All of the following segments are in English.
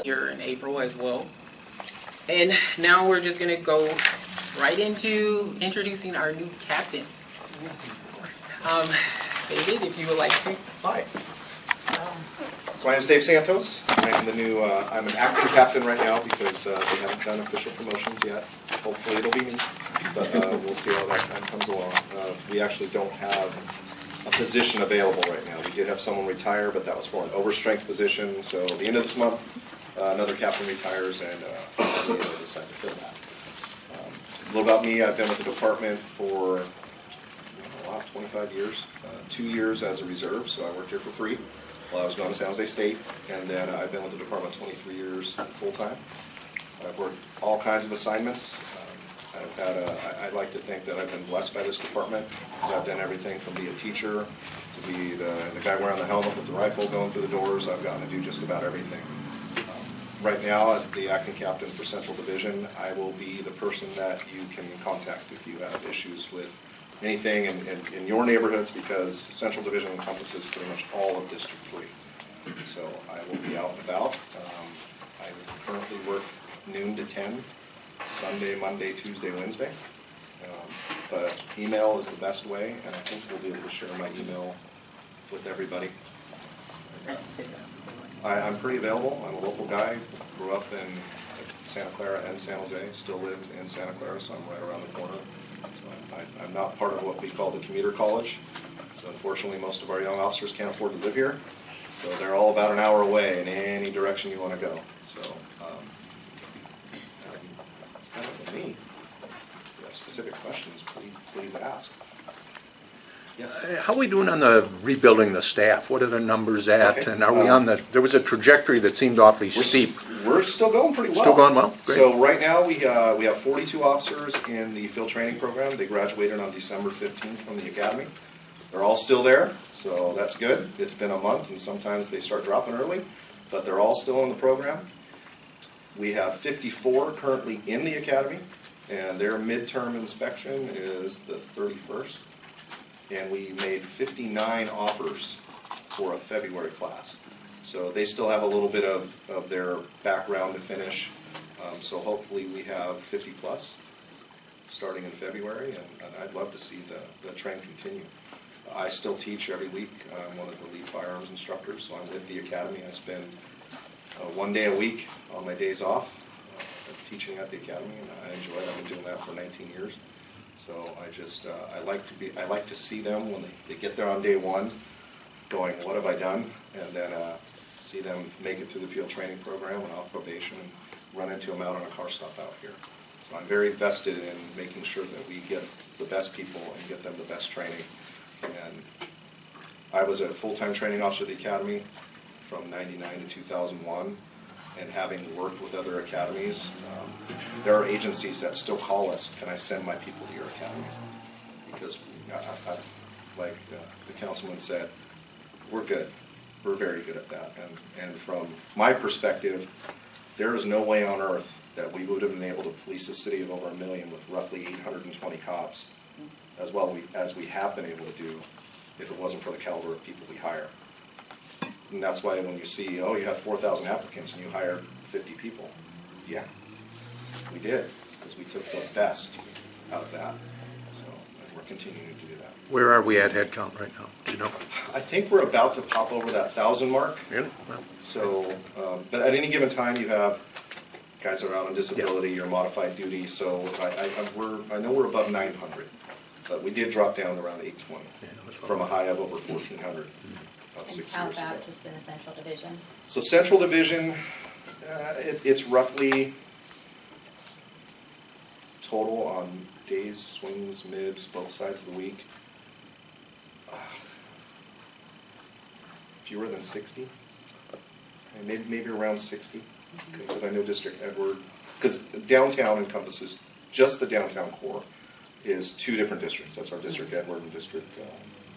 here in April as well. And now we're just going to go right into introducing our new captain. David, if you would like to. Hi. So my name is Dave Santos. I'm the new, I'm an acting captain right now because they haven't done official promotions yet. Hopefully it'll be me, but we'll see how that time comes along. We actually don't have a position available right now. We did have someone retire, but that was for an overstrength position. So at the end of this month, another captain retires, and we'll decide to fill that. A little about me: I've been with the department for 25 years. 2 years as a reserve, so I worked here for free while I was going to San Jose State, and then I've been with the department 23 years full-time. I've worked all kinds of assignments. I'd like to think that I've been blessed by this department, because I've done everything from be a teacher to be the guy wearing the helmet with the rifle going through the doors. I've gotten to do just about everything. Right now, as the acting captain for Central Division, I will be the person that you can contact if you have issues with anything in your neighborhoods, because Central Division encompasses pretty much all of District 3. So I will be out and about. I currently work noon to 10, Sunday, Monday, Tuesday, Wednesday. But email is the best way, and I think we'll be able to share my email with everybody. I'm pretty available. I'm a local guy. Grew up in Santa Clara and San Jose. Still live in Santa Clara, so I'm right around the corner. So I'm not part of what we call the commuter college. So unfortunately, most of our young officers can't afford to live here. So they're all about an hour away in any direction you want to go. So that's kind of me. If you have specific questions, please ask. Yes. How are we doing on the rebuilding the staff? What are the numbers at? Okay. And are we on there was a trajectory that seemed awfully steep. We're still going pretty well. Still going well? Great. So right now we have 42 officers in the field training program. They graduated on December 15th from the academy. They're all still there, so that's good. It's been a month, and sometimes they start dropping early, but they're all still in the program. We have 54 currently in the academy, and their midterm inspection is the 31st. And we made 59 offers for a February class. So they still have a little bit of their background to finish. So hopefully we have 50 plus starting in February, and I'd love to see the trend continue. I still teach every week. I'm one of the lead firearms instructors, so I'm with the academy. I spend 1 day a week on my days off teaching at the academy, and I enjoy it. I've been doing that for 19 years. So I like to see them when they get there on day one, going, what have I done? And then see them make it through the field training program and off probation and run into them out on a car stop out here. So I'm very vested in making sure that we get the best people and get them the best training. And I was a full-time training officer at the academy from '99 to 2001. And having worked with other academies, there are agencies that still call us, can I send my people to your academy? Because, like the councilman said, we're good. We're very good at that. And from my perspective, there is no way on earth that we would have been able to police a city of over 1 million with roughly 820 cops, as well as we have been able to do, if it wasn't for the caliber of people we hire. And that's why when you see, oh, you had 4,000 applicants and you hired 50 people. Yeah, we did, because we took the best out of that. So and we're continuing to do that. Where are we at headcount right now? Do you know? I think we're about to pop over that 1,000 mark. Really? Well, So, but at any given time, you have guys that are out on disability or modified duty. So I know we're above 900, but we did drop down around 820 from a high of over 1,400. About 6 How years ago. about just in the Central Division? So Central Division, it's roughly total on days, swings, mids, both sides of the week, fewer than 60, and maybe around 60, because I know District Edward, because downtown encompasses, just the downtown core is 2 different districts. That's our District Edward and District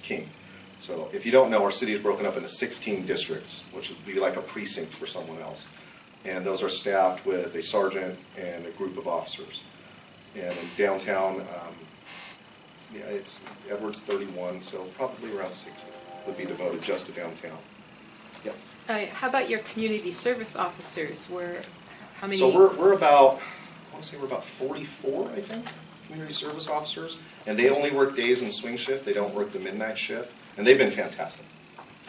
King. So if you don't know, our city is broken up into 16 districts, which would be like a precinct for someone else. And those are staffed with a sergeant and a group of officers. And in downtown, yeah, it's Edwards 31, so probably around 60 would be devoted just to downtown. Yes. How about your community service officers? How many? So we're about, I want to say we're about 44, I think, community service officers, and they only work days and swing shift. They don't work the midnight shift, and they've been fantastic.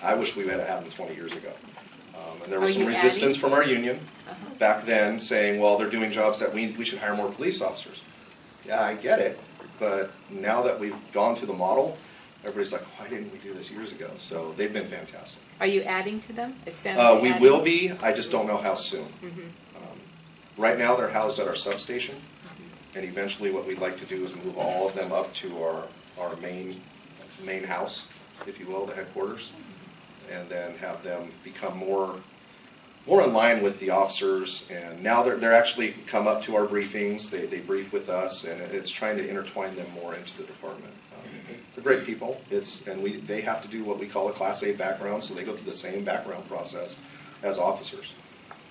I wish we had had them 20 years ago. And there was some resistance from our union back then saying, well, they're doing jobs that we should hire more police officers. Yeah, I get it, but now that we've gone to the model, everybody's like, why didn't we do this years ago? So they've been fantastic. Are you adding to them? Is Santos We adding? will be, I just don't know how soon. Right now, they're housed at our substation, and eventually what we'd like to do is move all of them up to our main house, if you will, the headquarters, and then have them become more in line with the officers. And now they're actually come up to our briefings, they brief with us, and it's trying to intertwine them more into the department. They're great people, they have to do what we call a Class A background, so they go through the same background process as officers.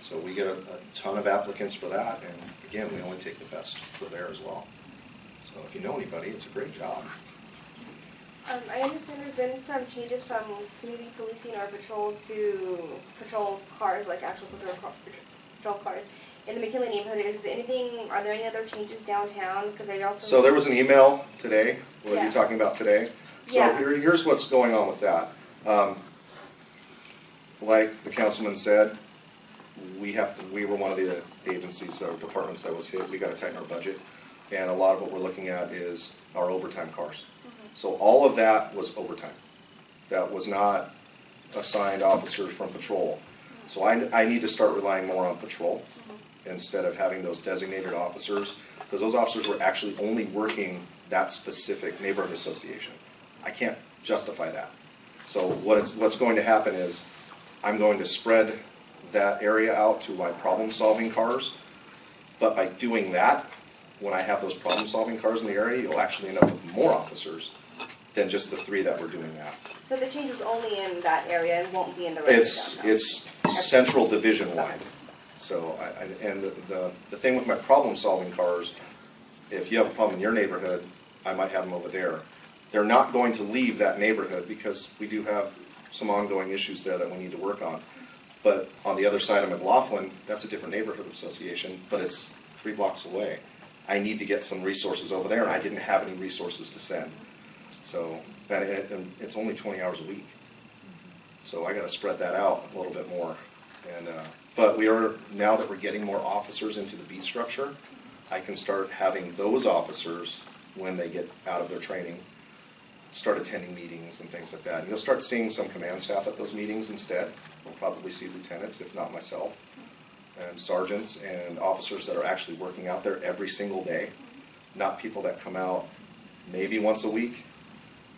So we get a ton of applicants for that, and again, we only take the best for there as well. So if you know anybody, it's a great job. I understand there's been some changes from community policing or patrol to patrol cars, like actual patrol cars. In the McKinley neighborhood, are there any other changes downtown? Because I also... So there was an email today, what are you Yeah. talking about today? So Yeah. here's what's going on with that. Like the councilman said, we were one of the agencies or departments that was hit. We got to tighten our budget, and a lot of what we're looking at is our overtime cars. So all of that was overtime. That was not assigned officers from patrol. So I need to start relying more on patrol instead of having those designated officers, because those officers were actually only working that specific neighborhood association. I can't justify that. So what's going to happen is I'm going to spread that area out to my problem-solving cars, but by doing that, when I have those problem-solving cars in the area, you'll actually end up with more officers than just the 3 that were doing that. So the change was only in that area and won't be in the rest of downtown? It's central division-wide. So, and the thing with my problem-solving cars, if you have a problem in your neighborhood, I might have them over there. They're not going to leave that neighborhood because we do have some ongoing issues there that we need to work on. But on the other side of McLaughlin, that's a different neighborhood association, but it's 3 blocks away. I need to get some resources over there, and I didn't have any resources to send. So, and it's only 20 hours a week. So I got to spread that out a little bit more. And but now that we're getting more officers into the beat structure, I can start having those officers, when they get out of their training, start attending meetings and things like that. And you'll start seeing some command staff at those meetings instead. We'll probably see lieutenants, if not myself, and sergeants and officers that are actually working out there every single day, not people that come out maybe once a week.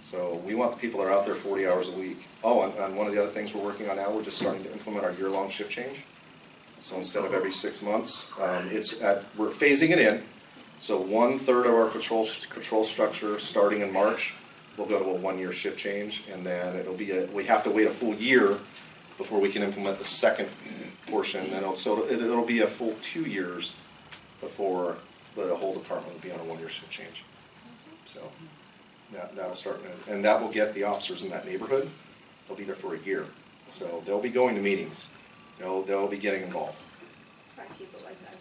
So we want the people that are out there 40 hours a week. Oh, and one of the other things we're working on now, we're just starting to implement our year-long shift change. So instead of every 6 months, we're phasing it in. So 1/3 of our patrol structure starting in March will go to a 1-year shift change, and then we have to wait a full year before we can implement the second portion. And it'll be a full 2 years before the whole department will be on a 1-year shift change. So that'll start, and that will get the officers in that neighborhood. They'll be there for a year, so they'll be going to meetings. They'll be getting involved. Try to keep it like that.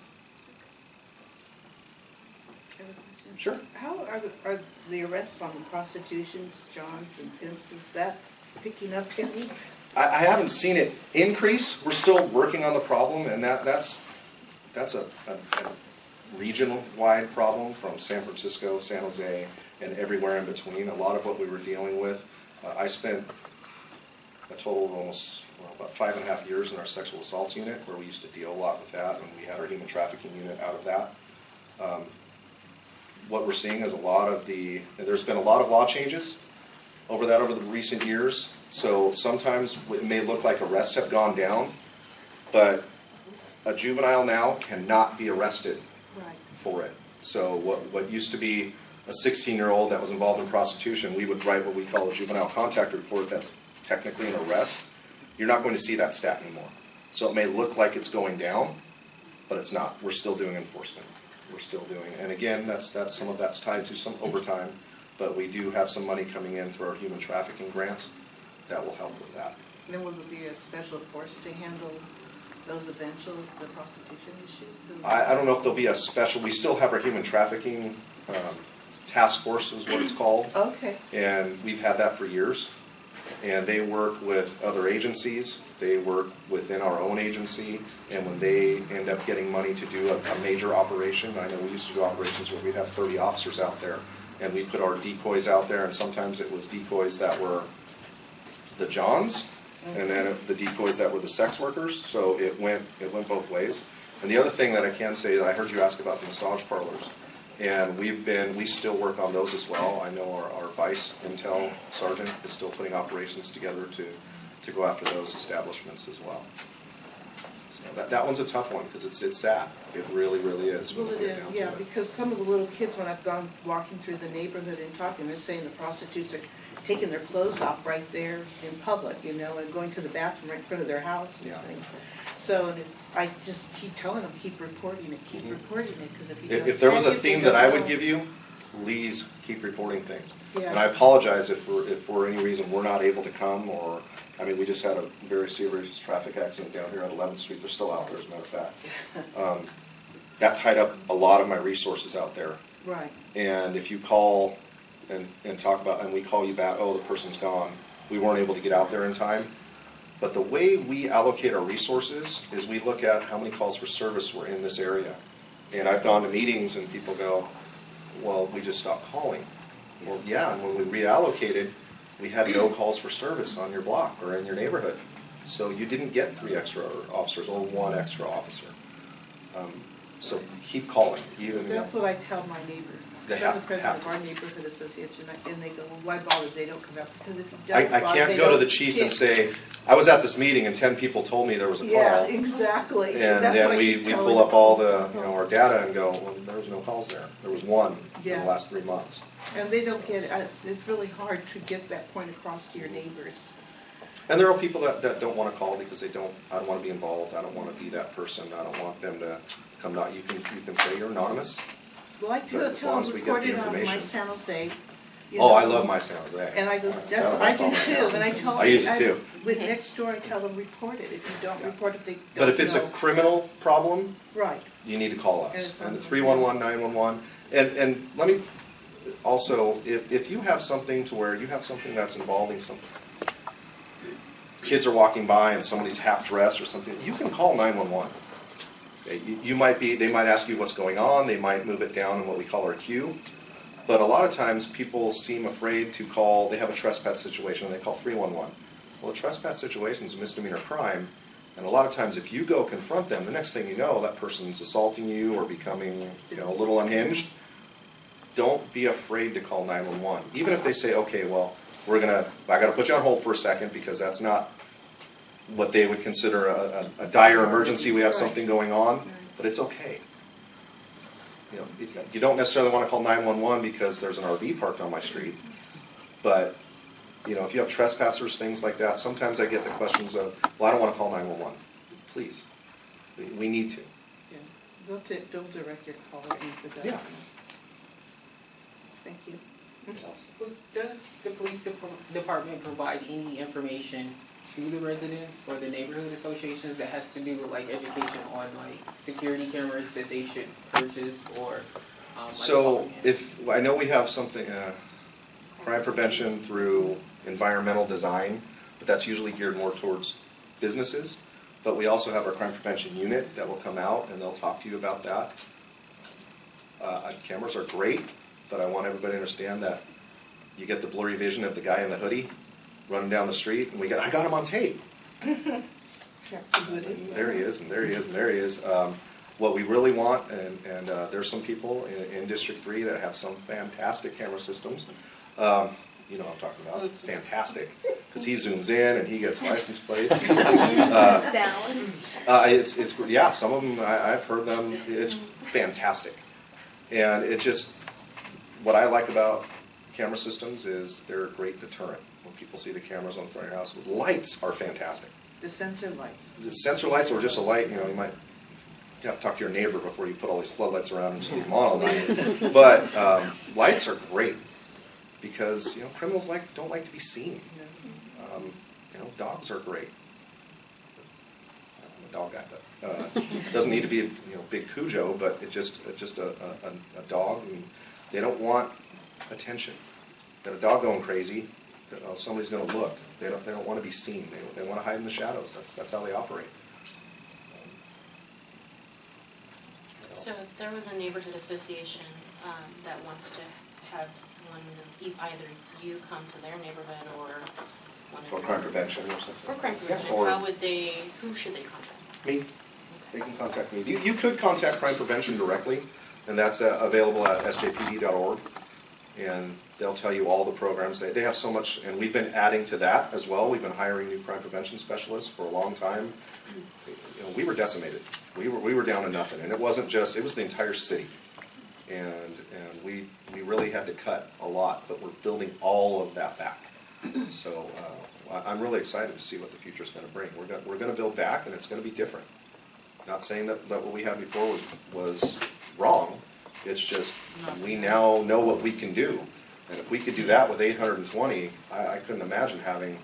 I have a question. Sure. How are the arrests on prostitutions, johns, and pimps, is that picking up any? I haven't seen it increase. We're still working on the problem, and that's a region-wide problem from San Francisco, San Jose, and everywhere in between. A lot of what we were dealing with, I spent a total of about 5.5 years in our sexual assaults unit, where we used to deal a lot with that, and we had our human trafficking unit out of that. What we're seeing is there's been a lot of law changes over the recent years. So sometimes it may look like arrests have gone down, but a juvenile now cannot be arrested for it. So what used to be a 16-year-old that was involved in prostitution, we would write what we call a juvenile contact report. That's technically an arrest. You're not going to see that stat anymore. So it may look like it's going down, but it's not. We're still doing enforcement. We're still doing, and again, some of that's tied to some overtime, but we do have some money coming in through our human trafficking grants that will help with that. Then will there be a special force to handle those eventual, the prostitution issues? I don't know if there'll be a special, we still have our human trafficking task force is what it's called. Okay. And we've had that for years. And they work with other agencies, they work within our own agency, and when they end up getting money to do a major operation, I know we used to do operations where we'd have 30 officers out there, and we put our decoys out there, and sometimes it was decoys that were the Johns, and then the decoys that were the sex workers, so it went both ways. And the other thing that I can say, I heard you ask about the massage parlors, and we still work on those as well. I know our vice intel sergeant is still putting operations together to go after those establishments as well. So that one's a tough one because it's sad. It really, really is. Well, when it we get is, down yeah, to it. because some of the little kids, when I've gone walking through the neighborhood and talking, they're saying the prostitutes are taking their clothes off right there in public, you know, and going to the bathroom right in front of their house and Yeah. things. So, and I just keep telling them, keep reporting it, keep reporting it, because if you don't. If there was a and if they theme that don't I would know- give you, please keep reporting things. Yeah. And I apologize if for any reason we're not able to come, or, I mean, we just had a very serious traffic accident down here on 11th Street. They're still out there, as a matter of fact. That tied up a lot of my resources out there. Right. And if you call and talk about, and we call you back, oh, the person's gone, we weren't able to get out there in time. But the way we allocate our resources is we look at how many calls for service were in this area. And I've gone to meetings and people go, well, we just stopped calling. Well, yeah, and when we reallocated, we had no calls for service on your block or in your neighborhood. So you didn't get 3 extra officers or 1 extra officer. So keep calling. That's what I tell my neighbor. They I'm the have president to. of our neighborhood association, and they go, well, why bother? They don't come out, because if you I don't bother, can't they go to don't the chief and get- say, I was at this meeting and 10 people told me there was a call. Yeah, exactly. And That's then what I we keep pull telling up all them. the, our data and go, well, there was no calls there. There was 1 in Yeah. the last 3 months. And they don't get it. It's really hard to get that point across to your neighbors. And there are people that don't want to call because I don't want to be involved. I don't want to be that person. I don't want them to come down. You can say you're anonymous. Well, I do But it as till long I'm as we get the recorded on my information. San Jose. Oh, I love my San Jose. And I go, Got that's, it on my I do phone. too, and I tell them. I use it too. With next door, I tell them, report it. If you don't Yeah. report it, they don't But if it's a know. criminal problem, Right. you need to call And us. it's And on the the 311, 911. And let me also, if you have something to where you have something that's involving some kids are walking by and somebody's half dressed or something, you can call 911. Okay, they might ask you what's going on, they might move it down in what we call our queue. But a lot of times people seem afraid to call, they have a trespass situation and they call 311. Well, a trespass situation is a misdemeanor crime, and a lot of times if you go confront them, the next thing you know, that person's assaulting you or becoming a little unhinged. Don't be afraid to call 911. Even if they say, okay, well, I gotta put you on hold for a second because that's not what they would consider a dire emergency, we have something going on, but it's okay. You don't necessarily want to call 911 because there's an RV parked on my street, but if you have trespassers, things like that, sometimes I get the questions of, well, I don't want to call 911. Please, we need to. Yeah. Don't direct your call against the Yeah. government. Thank you. Well, does the police department provide any information to the residents or the neighborhood associations that has to do with like education on like security cameras that they should purchase or So I know we have something, crime prevention through environmental design, but that's usually geared more towards businesses. But we also have our crime prevention unit that will come out and they'll talk to you about that. Cameras are great, but I want everybody to understand that you get the blurry vision of the guy in the hoodie running down the street, and I got him on tape. There he is, and there he is, and there he is. What we really want, and there's some people in District 3 that have some fantastic camera systems. You know what I'm talking about. It's fantastic, because he zooms in and he gets license plates. Sound. It's yeah, some of them, I've heard them, it's fantastic. And it just, what I like about camera systems is they're a great deterrent. When people see the cameras on the front of your house, the lights are fantastic. The sensor lights. The sensor lights or just a light, you might have to talk to your neighbor before you put all these floodlights around and just leave them on all night. But lights are great because criminals don't like to be seen. dogs are great. I'm a dog guy, but it doesn't need to be a big Cujo, but it's just a dog, and they don't want attention. Got a dog going crazy, somebody's going to look. They don't want to be seen. They want to hide in the shadows. That's how they operate. So there was a neighborhood association that wants to have either you come to their neighborhood or one of Or crime prevention or something. Or crime prevention. Yeah, or Who should they contact? me. They can contact me. You could contact crime prevention directly, and that's available at sjpd.org. And they'll tell you all the programs. They have so much, and we've been adding to that as well. We've been hiring new crime prevention specialists for a long time. We were decimated. We were down to nothing, and it wasn't just, it was the entire city. And we really had to cut a lot, but we're building all of that back. So I'm really excited to see what the future's going to bring. We're going to build back, and it's going to be different. Not saying that what we had before was wrong. It's just we now know what we can do. And if we could do that with 820, I couldn't imagine having,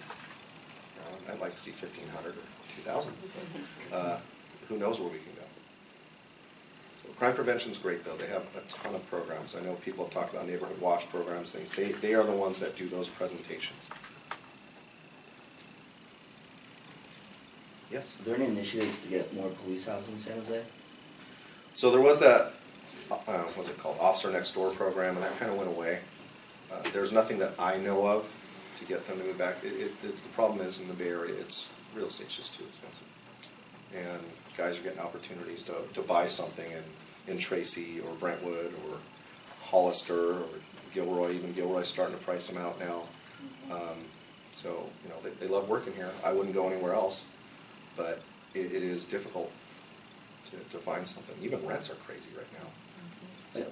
I'd like to see 1,500 or 2,000. Who knows where we can go. So crime prevention's great, though. They have a ton of programs. I know people have talked about neighborhood watch programs, things. They are the ones that do those presentations. Yes? Are there any initiatives to get more police housing in San Jose? So there was that, what's it called, Officer Next Door program, and that kind of went away. There's nothing that I know of to get them to move back. The problem is in the Bay Area, real estate's just too expensive. And guys are getting opportunities to buy something in Tracy or Brentwood or Hollister or Gilroy. Even Gilroy's starting to price them out now. So, they love working here. I wouldn't go anywhere else. But it is difficult to find something. Even rents are crazy right now.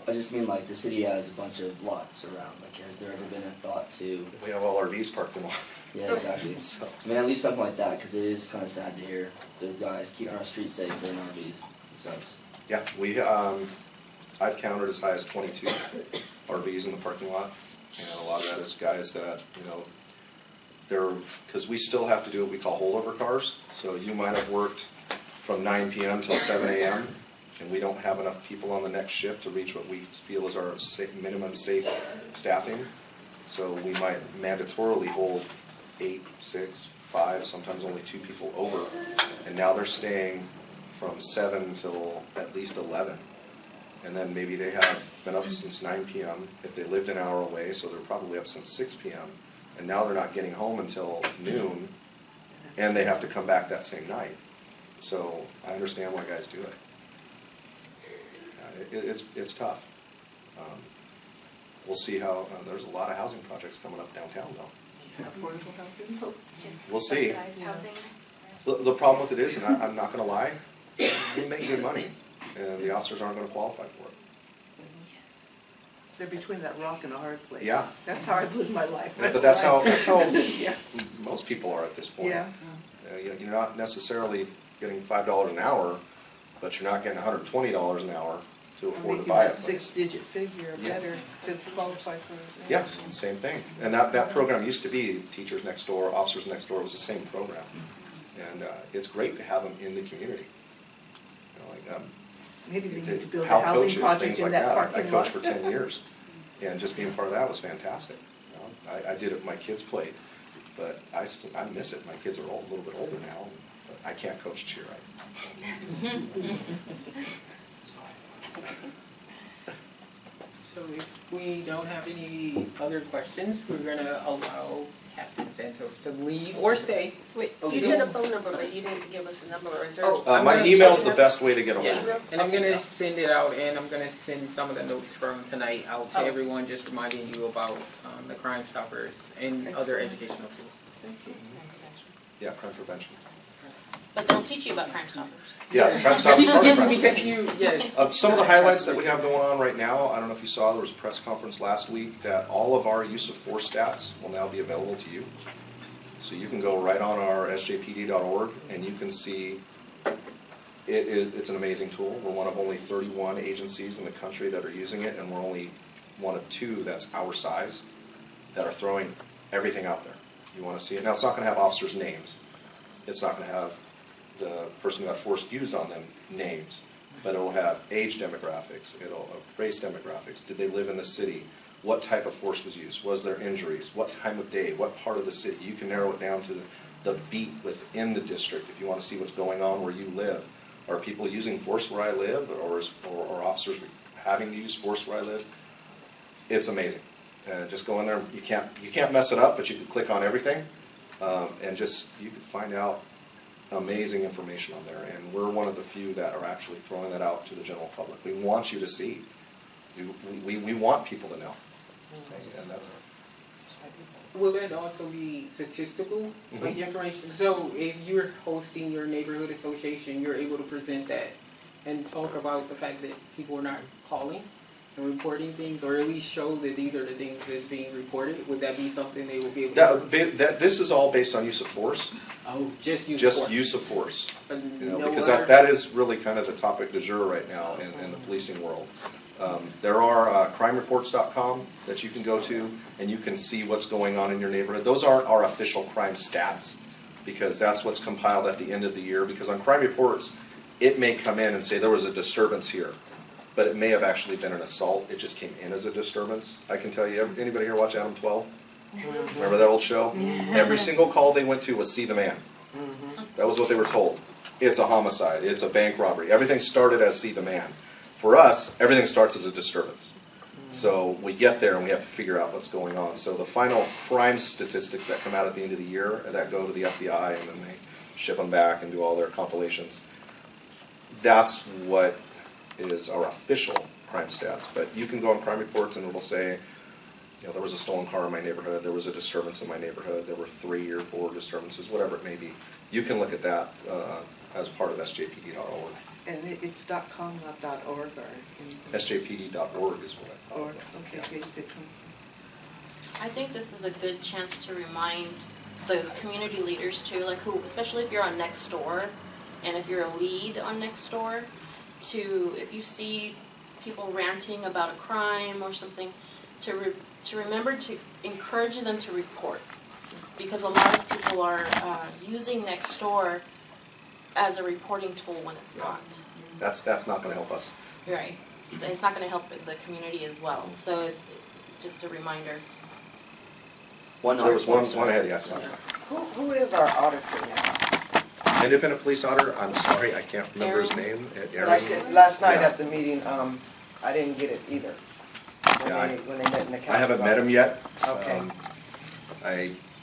I just mean, like, the city has a bunch of lots around. Like, has there ever been a thought to... We have all RVs parked in one. Yeah, exactly. So. I mean, at least something like that, because it is kind of sad to hear the guys keeping our streets safe in RVs. It sucks. Yeah, I've counted as high as 22 RVs in the parking lot. And a lot of that is guys that, because we still have to do what we call holdover cars. So you might have worked from 9 p.m. till 7 a.m., and we don't have enough people on the next shift to reach what we feel is our minimum safe staffing. So we might mandatorily hold 8, 6, 5, sometimes only 2 people over. And now they're staying from 7 till at least 11. And then maybe they have been up since 9 p.m. if they lived an hour away, so they're probably up since 6 p.m. And now they're not getting home until noon, and they have to come back that same night. So I understand why guys do it. It's tough. We'll see how, there's a lot of housing projects coming up downtown, though. Affordable housing? We'll see. Subsidized housing. The problem with it is, and I'm not going to lie, we make good money, and the officers aren't going to qualify for it. They're between that rock and a hard place. Yeah. That's how I've lived my life. But that's how Yeah. most people are at this point. Yeah. You're not necessarily getting $5 an hour, but you're not getting $120 an hour to afford to Making buy that it. 6-digit figure or Yeah. better to qualify for it. Yeah, same thing. And that program used to be Teachers Next Door, Officers Next Door. It was the same program. And it's great to have them in the community. Maybe they need to build a How housing coaches, project things in like that that. I parking lot. coached for 10 years. And just being part of that was fantastic. I did it, my kids played. But I miss it. My kids are a little bit older now. But I can't coach cheer. So if we don't have any other questions, we're gonna allow Captain Santos to leave or stay. Wait, Okay. you said a phone number, but you didn't give us a number, or is there? Oh, My email's the best way to get a hold Yeah, of me. and I'm gonna send it out, and I'm gonna send some of the notes from tonight out to Oh. everyone, just reminding you about the Crime Stoppers and other educational tools. Thank you. Yeah, crime prevention. But they'll teach you about Crime Stoppers. Yeah, the Crime Stoppers part of crime Because you, yes. Some of the highlights that we have going on right now, I don't know if you saw, there was a press conference last week that all of our use of force stats will now be available to you. So you can go right on our sjpd.org and you can see it's an amazing tool. We're one of only 31 agencies in the country that are using it, and we're only one of 2 that's our size that are throwing everything out there. You want to see it. Now, it's not going to have officers' names. It's not going to have the person who got force used on them names, but it will have age demographics, it'll race demographics. Did they live in the city? What type of force was used? Was there injuries? What time of day? What part of the city? You can narrow it down to the beat within the district if you want to see what's going on where you live. Are people using force where I live, or officers having to use force where I live? It's amazing. Just go in there. You can't mess it up, but you can click on everything, and you can find out amazing information on there. And we're one of the few that are actually throwing that out to the general public. We want you to see. We want people to know. Okay, and that's. Will it also be statistical, like information? So if you're hosting your neighborhood association, you're able to present that and talk about the fact that people are not calling and reporting things, or at least show that these are the things that's being reported? Would that be something they will be able to? This is all based on use of force. Oh, just use Just force. use of force. No Because other- that is really kind of the topic du jour right now in the policing world. There are crimereports.com that you can go to, and you can see what's going on in your neighborhood. Those aren't our official crime stats, because that's what's compiled at the end of the year. Because on crime reports, it may come in and say there was a disturbance here, but it may have actually been an assault. It just came in as a disturbance. I can tell you, anybody here watch Adam 12? Remember that old show? Every single call they went to was see the man. That was what they were told. It's a homicide. It's a bank robbery. Everything started as see the man. For us, everything starts as a disturbance. So we get there and we have to figure out what's going on. So the final crime statistics that come out at the end of the year, that go to the FBI, and then they ship them back and do all their compilations, that's what is our official crime stats. But you can go on crime reports and it'll say, there was a stolen car in my neighborhood, there was a disturbance in my neighborhood, there were 3 or 4 disturbances, whatever it may be. You can look at that as part of sjpd.org. And it's .com, not .org, or? sjpd.org is what I thought. Org, okay, Yeah. basic. I think this is a good chance to remind the community leaders too, like especially if you're on Nextdoor, and if you're a lead on Nextdoor, if you see people ranting about a crime or something, to remember to encourage them to report, because a lot of people are using Nextdoor as a reporting tool when it's not. That's not going to help us. Right. So it's not going to help the community as well. So just a reminder. There was one ahead, yes. Who is our auditor now? Independent police auditor, I'm sorry, I can't remember his name. Like I said, last night Yeah. at the meeting, I didn't get it either. When they met in the council. I haven't met him yet. Okay.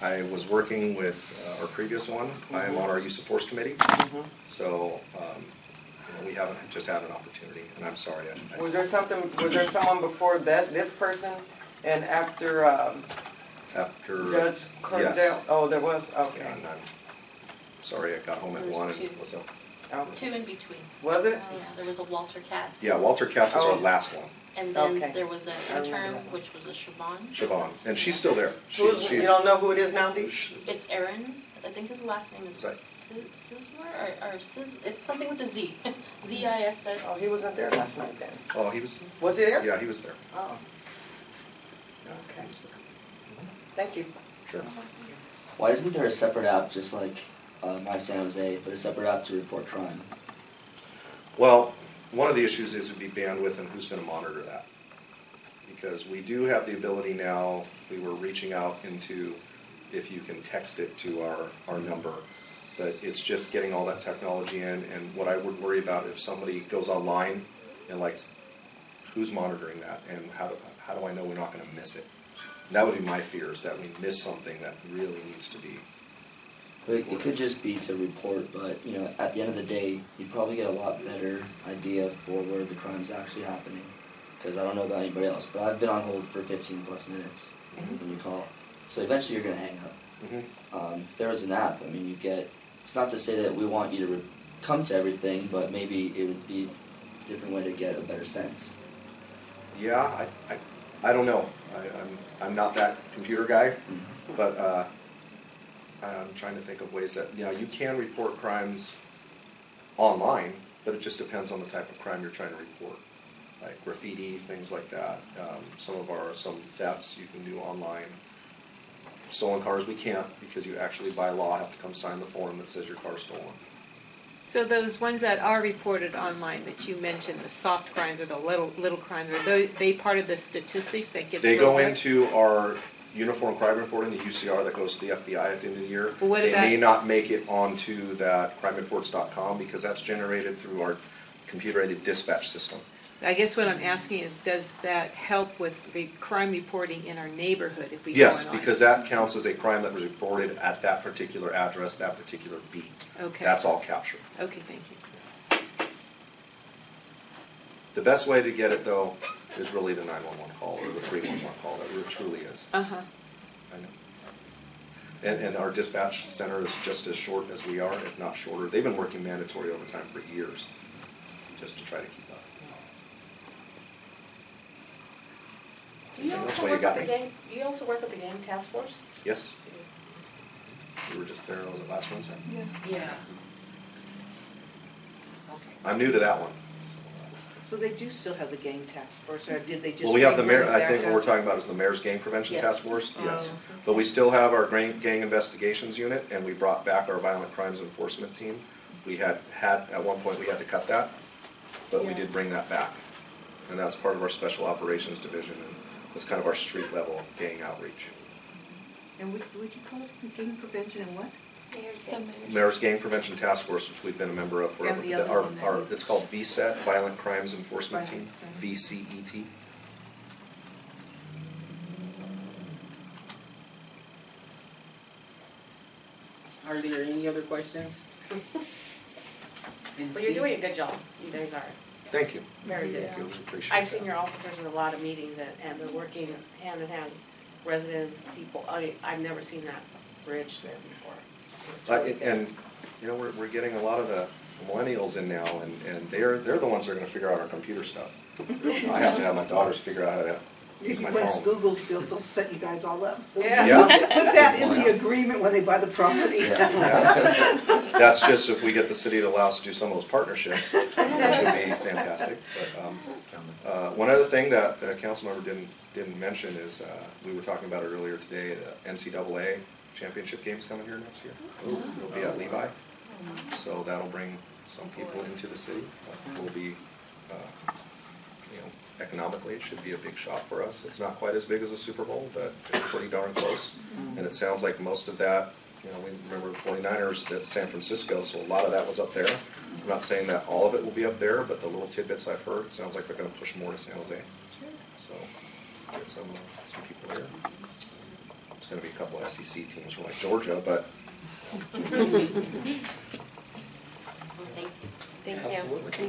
I was working with our previous one. I am on our use of force committee. So we haven't just had an opportunity, and I'm sorry. Was there someone before this person, and after After Judge Cordell? Yes. Oh, there was. Yeah, Okay. and I'm sorry, I got home at There was 1 two. and was up. Okay. 2 in between. Was it? Yes, there was a Walter Katz. Yeah, Walter Katz was our Oh. last one, And then Okay. there was an I remember intern, that one. which was a Siobhan. Siobhan, and she's still there. You don't know who it is now, Dee? It's Aaron. I think his last name is Right. Sizzler or it's something with a Z. Z-I-S-S. Oh, he wasn't there last night then. Oh, he was. Was he there? Yeah, he was there. Oh. Okay. He was there. Thank you. Sure. Why isn't there a separate app, just like My San Jose, but a separate app to report crime? Well, one of the issues would be bandwidth and who's going to monitor that. Because we do have the ability now, we were reaching out into if you can text it to our number, but it's just getting all that technology in. And what I would worry about if somebody goes online and who's monitoring that, and how do I know we're not going to miss it? That would be my fear, is that we miss something that really needs to be. But it could just be to report, but at the end of the day, you probably get a lot better idea for where the crime's actually happening. Because I don't know about anybody else, but I've been on hold for 15 plus minutes when you call. So eventually you're going to hang up. If there was an app, you get, it's not to say that we want you to come to everything, but maybe it would be a different way to get a better sense. Yeah, I don't know. I'm not that computer guy, but I'm trying to think of ways that, you can report crimes online, but it just depends on the type of crime you're trying to report. Like graffiti, things like that. Some thefts you can do online. stolen cars, we can't, because you actually by law have to come sign the form that says your car's stolen. So those ones that are reported online that you mentioned, the soft crimes or the little crimes, are they part of the statistics that gets? They go rolled up? into our uniform crime reporting, the UCR that goes to the FBI at the end of the year. Well, what They about- may not make it onto that crimereports.com because that's generated through our computer-aided dispatch system. I guess what I'm asking is, does that help with the crime reporting in our neighborhood if we go Yes, online? because that counts as a crime that was reported at that particular address, that particular beat. Okay. That's all captured. Okay, thank you. The best way to get it, though, is really the 911 call or the 311 call. That really truly is. Uh-huh. I know. And our dispatch center is just as short as we are, if not shorter. They've been working mandatory overtime for years, just to try to keep up. Do you Anything else also while you work got with the me? gang, do you also work with the gang task force? Yes. We were just there, was it last Wednesday? Yeah. I'm new to that one. So they do still have the gang task force, or did they just? Well, we have the bring mayor, it I back think what up? we're talking about is the mayor's gang prevention Yes. task force, yes. Oh, But we still have our gang investigations unit, and we brought back our violent crimes enforcement team. We had, at one point, we had to cut that, but we Yeah. did bring that back. And that's part of our special operations division, and it's kind of our street level gang outreach. And would you call it gang prevention and what? Mayor's Gang Prevention Task Force, which we've been a member of forever. And the other one that you- It's called VSET, Violent Crimes Enforcement Team, Violent Crimes. VCET. Are there any other questions? And Well, you're see- doing a good job. You guys are. Thank you. Very good. Thank you, we appreciate I've seen that. your officers in a lot of meetings and they're working hand in hand, residents, people. I've never seen that bridge there before. It's really good. And, you know, we're getting a lot of the millennials in now, and they're the ones that are gonna figure out our computer stuff. I have to have my daughters figure out how to use my Once phone. Google's built, they'll set you guys all up. Yeah. Put that in the agreement when they buy the property. Yeah. That's just if we get the city to allow us to do some of those partnerships, which would be fantastic. But one other thing that the council member didn't mention is, we were talking about it earlier today, the NCAA championship game's coming here next year. It'll be at Levi, so that'll bring some people into the city. Will be, you know, economically, it should be a big shot for us. It's not quite as big as a Super Bowl, but it's pretty darn close. And it sounds like most of that, you know, we remember the 49ers at San Francisco, so a lot of that was up there. I'm not saying that all of it will be up there, but the little tidbits I've heard, it sounds like they're gonna push more to San Jose. So, get some people there. It's gonna be a couple of SEC teams from like Georgia, but Thank you. Thank you. absolutely.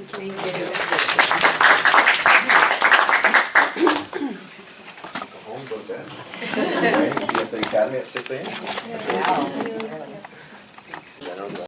Go home, go to bed. Be at the academy at 6 a.m. Wow. Yeah, I know.